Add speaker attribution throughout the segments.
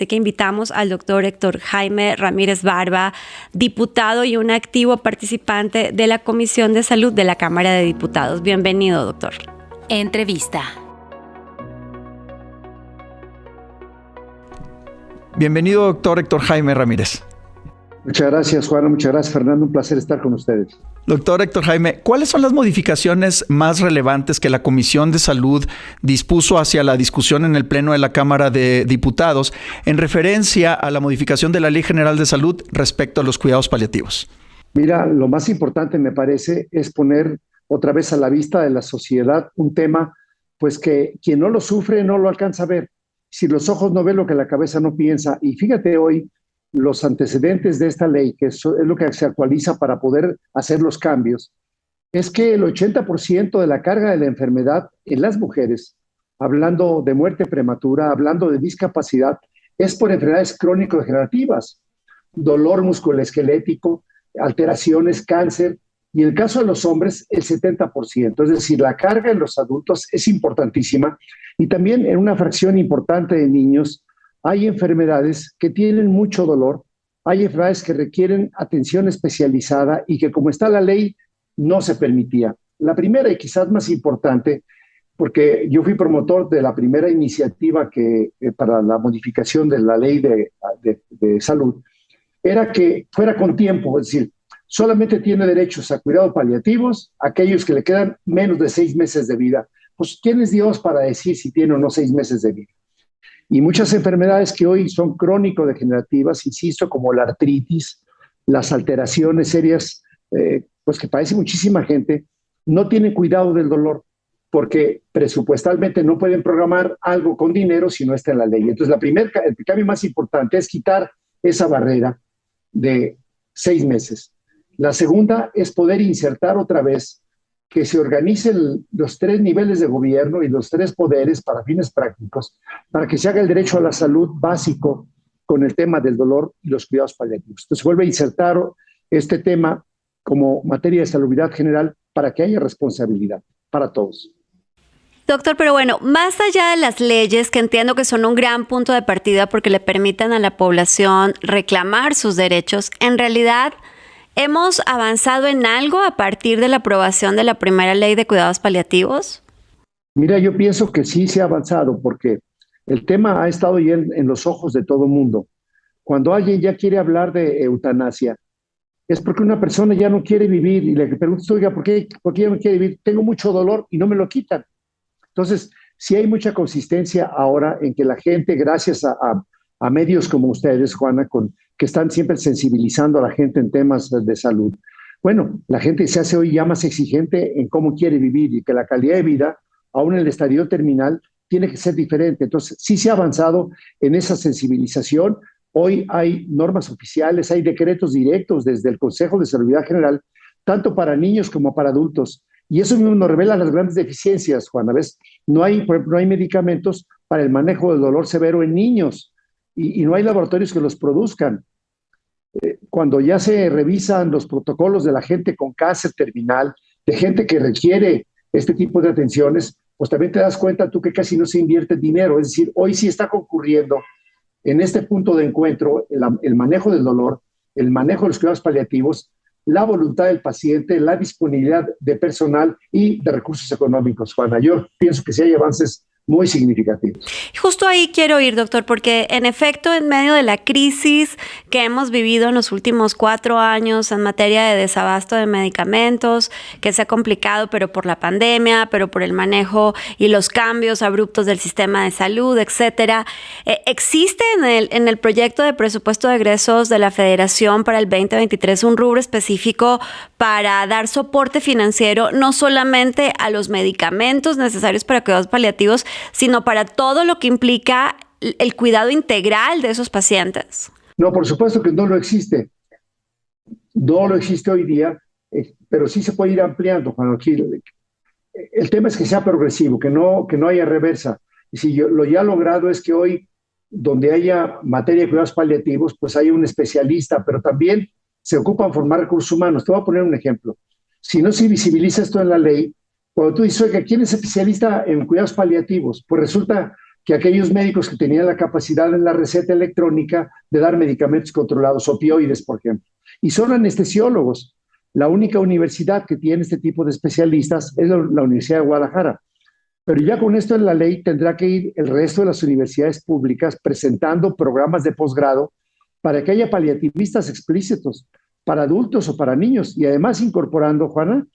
Speaker 1: Así que invitamos al doctor Héctor Jaime Ramírez Barba, diputado y un activo participante de la Comisión de Salud de la Cámara de Diputados. Bienvenido, doctor.
Speaker 2: Entrevista.
Speaker 3: Bienvenido, doctor Héctor Jaime Ramírez.
Speaker 4: Muchas gracias, Juana. Muchas gracias, Fernando. Un placer estar con ustedes.
Speaker 3: Doctor Héctor Jaime, ¿cuáles son las modificaciones más relevantes que la Comisión de Salud dispuso hacia la discusión en el Pleno de la Cámara de Diputados en referencia a la modificación de la Ley General de Salud respecto a los cuidados paliativos?
Speaker 4: Mira, lo más importante me parece es poner otra vez a la vista de la sociedad un tema, pues que quien no lo sufre no lo alcanza a ver. Si los ojos no ven lo que la cabeza no piensa. Y fíjate hoy los antecedentes de esta ley, que es lo que se actualiza para poder hacer los cambios, es que el 80% de la carga de la enfermedad en las mujeres, hablando de muerte prematura, hablando de discapacidad, es por enfermedades crónico-degenerativas, dolor musculoesquelético, alteraciones, cáncer, y en el caso de los hombres, el 70%. Es decir, la carga en los adultos es importantísima, y también en una fracción importante de niños, hay enfermedades que tienen mucho dolor, hay enfermedades que requieren atención especializada y que como está la ley no se permitía. La primera y quizás más importante, porque yo fui promotor de la primera iniciativa para la modificación de la ley de salud, era que fuera con tiempo, es decir, solamente tiene derechos a cuidados paliativos aquellos que le quedan menos de 6 meses de vida. Pues ¿quién es Dios para decir si tiene o no 6 meses de vida? Y muchas enfermedades que hoy son crónico-degenerativas, insisto, como la artritis, las alteraciones serias, pues que padece muchísima gente, no tienen cuidado del dolor, porque presupuestalmente no pueden programar algo con dinero si no está en la ley. Entonces, el cambio más importante es quitar esa barrera de 6 meses. La segunda es poder insertar otra vez que se organicen los 3 niveles de gobierno y los 3 poderes para fines prácticos, para que se haga el derecho a la salud básico con el tema del dolor y los cuidados paliativos. Entonces vuelve a insertar este tema como materia de salubridad general para que haya responsabilidad para todos.
Speaker 1: Doctor, pero bueno, más allá de las leyes, que entiendo que son un gran punto de partida porque le permitan a la población reclamar sus derechos, en realidad, ¿hemos avanzado en algo a partir de la aprobación de la primera ley de cuidados paliativos?
Speaker 4: Mira, yo pienso que sí se ha avanzado porque el tema ha estado ya en los ojos de todo el mundo. Cuando alguien ya quiere hablar de eutanasia, es porque una persona ya no quiere vivir y le preguntas, oiga, ¿por qué ya no quiere vivir? Tengo mucho dolor y no me lo quitan. Entonces, sí hay mucha consistencia ahora en que la gente, gracias a medios como ustedes, Juana, que están siempre sensibilizando a la gente en temas de salud. Bueno, la gente se hace hoy ya más exigente en cómo quiere vivir y que la calidad de vida, aún en el estadio terminal, tiene que ser diferente. Entonces, sí se ha avanzado en esa sensibilización. Hoy hay normas oficiales, hay decretos directos desde el Consejo de Salubridad General, tanto para niños como para adultos. Y eso mismo nos revela las grandes deficiencias, Juana. ¿Ves? No hay medicamentos para el manejo del dolor severo en niños y no hay laboratorios que los produzcan. Cuando ya se revisan los protocolos de la gente con cáncer terminal, de gente que requiere este tipo de atenciones, pues también te das cuenta tú que casi no se invierte dinero. Es decir, hoy sí está concurriendo en este punto de encuentro el manejo del dolor, el manejo de los cuidados paliativos, la voluntad del paciente, la disponibilidad de personal y de recursos económicos, Juana. Yo pienso que sí hay avances muy significativos.
Speaker 1: Justo ahí quiero ir, doctor, porque en efecto, en medio de la crisis que hemos vivido en los últimos 4 años en materia de desabasto de medicamentos, que se ha complicado, pero por la pandemia, pero por el manejo y los cambios abruptos del sistema de salud, etcétera, existe en el proyecto de presupuesto de egresos de la Federación para el 2023 un rubro específico para dar soporte financiero no solamente a los medicamentos necesarios para cuidados paliativos, sino para todo lo que implica el cuidado integral de esos pacientes.
Speaker 4: No, por supuesto que no lo existe. No lo existe hoy día, pero sí se puede ir ampliando, Juan. El tema es que sea progresivo, que no haya reversa. Y si lo ya logrado es que hoy, donde haya materia de cuidados paliativos, pues haya un especialista, pero también se ocupan formar recursos humanos. Te voy a poner un ejemplo. Si no se visibiliza esto en la ley, cuando tú dices, oiga, ¿quién es especialista en cuidados paliativos? Pues resulta que aquellos médicos que tenían la capacidad en la receta electrónica de dar medicamentos controlados, opioides, por ejemplo. Y son anestesiólogos. La única universidad que tiene este tipo de especialistas es la Universidad de Guadalajara. Pero ya con esto en la ley tendrá que ir el resto de las universidades públicas presentando programas de posgrado para que haya paliativistas explícitos para adultos o para niños y además incorporando, Juana,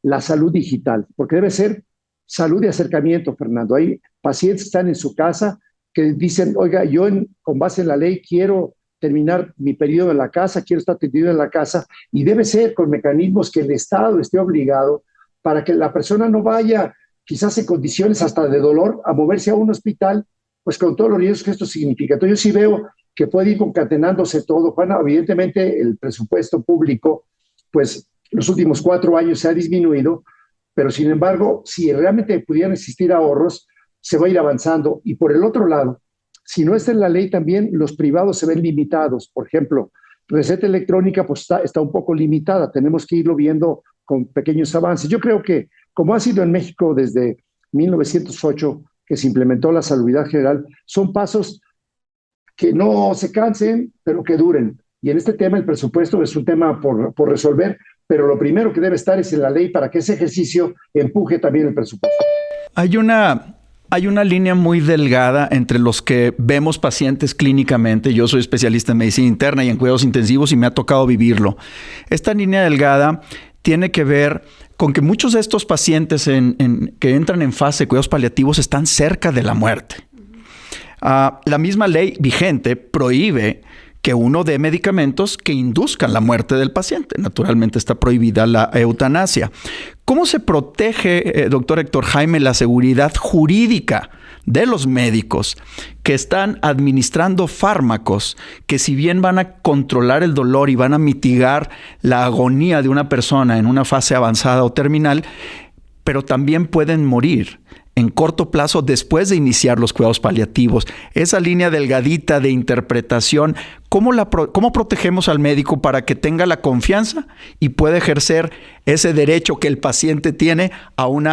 Speaker 4: la salud digital, porque debe ser salud de acercamiento, Fernando. Hay pacientes que están en su casa que dicen, oiga, yo con base en la ley quiero terminar mi periodo en la casa, quiero estar atendido en la casa, y debe ser con mecanismos que el Estado esté obligado para que la persona no vaya, quizás en condiciones hasta de dolor, a moverse a un hospital, pues con todos los riesgos que esto significa. Entonces yo sí veo que puede ir concatenándose todo, Juana. Evidentemente el presupuesto público, pues los últimos 4 años se ha disminuido, pero sin embargo, si realmente pudieran existir ahorros, se va a ir avanzando. Y por el otro lado, si no está en la ley también, los privados se ven limitados. Por ejemplo, receta electrónica pues está un poco limitada, tenemos que irlo viendo con pequeños avances. Yo creo que, como ha sido en México desde 1908, que se implementó la salubridad general, son pasos que no se cansen, pero que duren. Y en este tema el presupuesto es un tema por resolver, pero lo primero que debe estar es en la ley para que ese ejercicio empuje también el presupuesto.
Speaker 3: Hay una línea muy delgada entre los que vemos pacientes clínicamente. Yo soy especialista en medicina interna y en cuidados intensivos y me ha tocado vivirlo. Esta línea delgada tiene que ver con que muchos de estos pacientes que entran en fase de cuidados paliativos están cerca de la muerte. La misma ley vigente prohíbe que uno dé medicamentos que induzcan la muerte del paciente. Naturalmente está prohibida la eutanasia. ¿Cómo se protege, doctor Héctor Jaime, la seguridad jurídica de los médicos que están administrando fármacos que, si bien van a controlar el dolor y van a mitigar la agonía de una persona en una fase avanzada o terminal, pero también pueden morir en corto plazo después de iniciar los cuidados paliativos? Esa línea delgadita de interpretación, ¿cómo protegemos al médico para que tenga la confianza y pueda ejercer ese derecho que el paciente tiene a un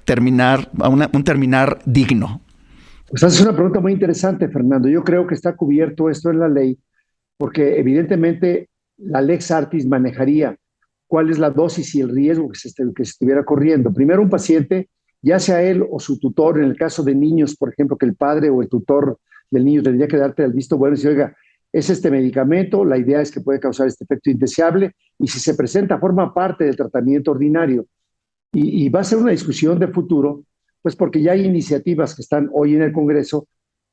Speaker 3: terminar digno?
Speaker 4: Pues haces una pregunta muy interesante, Fernando. Yo creo que está cubierto esto en la ley, porque evidentemente la Lex Artis manejaría cuál es la dosis y el riesgo que se estuviera corriendo. Primero, un paciente, ya sea él o su tutor, en el caso de niños, por ejemplo, que el padre o el tutor del niño tendría que darte el visto bueno y decir, oiga, es este medicamento, la idea es que puede causar este efecto indeseable, y si se presenta, forma parte del tratamiento ordinario. Y va a ser una discusión de futuro, pues porque ya hay iniciativas que están hoy en el Congreso,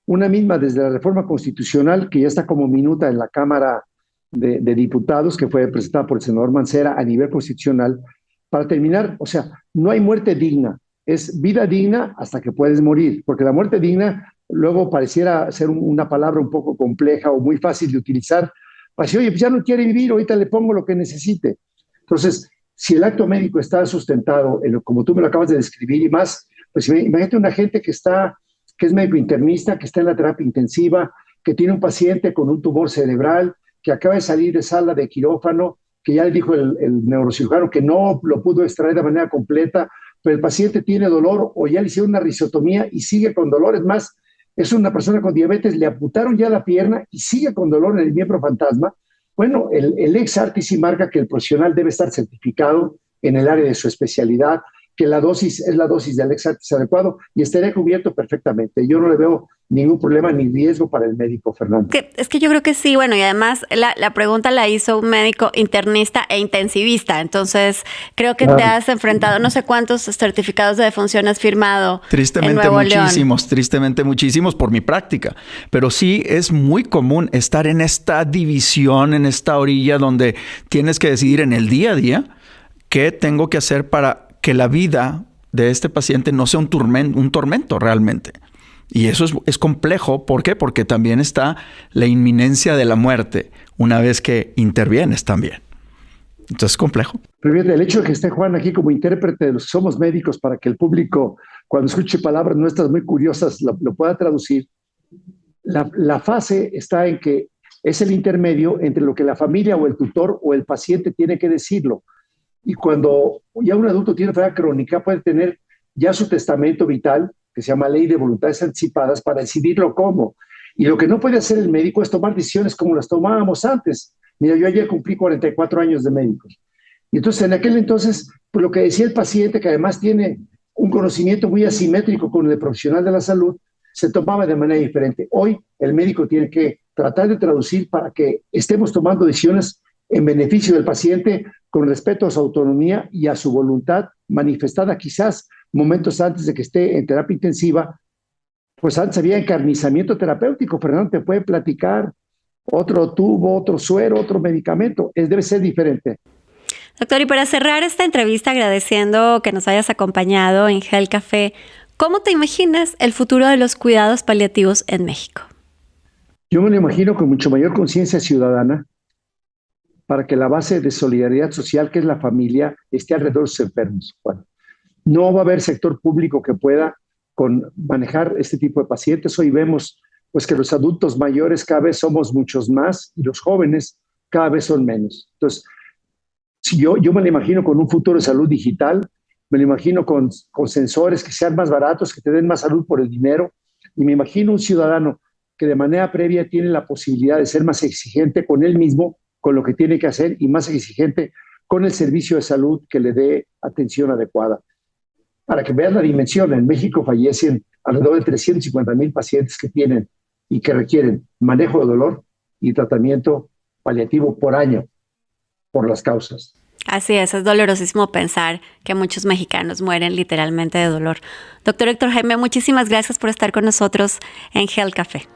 Speaker 4: una misma desde la reforma constitucional, que ya está como minuta en la Cámara de Diputados, que fue presentada por el senador Mancera a nivel constitucional, para terminar, o sea, no hay muerte digna, es vida digna hasta que puedes morir, porque la muerte digna luego pareciera ser una palabra un poco compleja o muy fácil de utilizar, para decir, oye, pues ya no quiere vivir, ahorita le pongo lo que necesite. Entonces, si el acto médico está sustentado, como tú me lo acabas de describir, y más, pues imagínate una gente que es médico internista, que está en la terapia intensiva, que tiene un paciente con un tumor cerebral, que acaba de salir de sala de quirófano, que ya le dijo el neurocirujano que no lo pudo extraer de manera completa, pero el paciente tiene dolor o ya le hicieron una risotomía y sigue con dolor. Es más, es una persona con diabetes, le amputaron ya la pierna y sigue con dolor en el miembro fantasma. Bueno, el ex artis sí marca que el profesional debe estar certificado en el área de su especialidad, que la dosis es la dosis del ex artis adecuado y estaría cubierto perfectamente. Yo no le veo ningún problema ni riesgo para el médico, Fernando.
Speaker 1: Es que yo creo que sí, bueno, y además la pregunta la hizo un médico internista e intensivista, entonces creo que te has enfrentado, no sé cuántos certificados de defunción has firmado en Nuevo León.
Speaker 3: Tristemente muchísimos por mi práctica, pero sí es muy común estar en esta división, en esta orilla donde tienes que decidir en el día a día qué tengo que hacer para que la vida de este paciente no sea un tormento realmente. Y eso es complejo. ¿Por qué? Porque también está la inminencia de la muerte una vez que intervienes también. Entonces es complejo.
Speaker 4: Pero bien, el hecho de que esté Juan aquí como intérprete de los que somos médicos para que el público, cuando escuche palabras nuestras muy curiosas, lo pueda traducir. La fase está en que es el intermedio entre lo que la familia o el tutor o el paciente tiene que decirlo. Y cuando ya un adulto tiene enfermedad crónica, puede tener ya su testamento vital que se llama Ley de Voluntades Anticipadas, para decidirlo cómo. Y lo que no puede hacer el médico es tomar decisiones como las tomábamos antes. Mira, yo ayer cumplí 44 años de médico. Y entonces, en aquel entonces, pues lo que decía el paciente, que además tiene un conocimiento muy asimétrico con el de profesional de la salud, se tomaba de manera diferente. Hoy el médico tiene que tratar de traducir para que estemos tomando decisiones en beneficio del paciente con respeto a su autonomía y a su voluntad manifestada quizás momentos antes de que esté en terapia intensiva. Pues antes había encarnizamiento terapéutico. Fernando te puede platicar otro tubo, otro suero, otro medicamento. Debe ser diferente.
Speaker 1: Doctor, y para cerrar esta entrevista, agradeciendo que nos hayas acompañado en Health Café, ¿cómo te imaginas el futuro de los cuidados paliativos en México?
Speaker 4: Yo me lo imagino con mucho mayor conciencia ciudadana, para que la base de solidaridad social, que es la familia, esté alrededor de los enfermos. Bueno, no va a haber sector público que pueda manejar este tipo de pacientes. Hoy vemos pues, que los adultos mayores cada vez somos muchos más y los jóvenes cada vez son menos. Entonces, si yo me lo imagino con un futuro de salud digital, me lo imagino con sensores que sean más baratos, que te den más salud por el dinero, y me imagino un ciudadano que de manera previa tiene la posibilidad de ser más exigente con él mismo, con lo que tiene que hacer, y más exigente con el servicio de salud que le dé atención adecuada. Para que vean la dimensión, en México fallecen alrededor de 350,000 pacientes que tienen y que requieren manejo de dolor y tratamiento paliativo por año, por las causas.
Speaker 1: Así es dolorosísimo pensar que muchos mexicanos mueren literalmente de dolor. Doctor Héctor Jaime, muchísimas gracias por estar con nosotros en Health Café.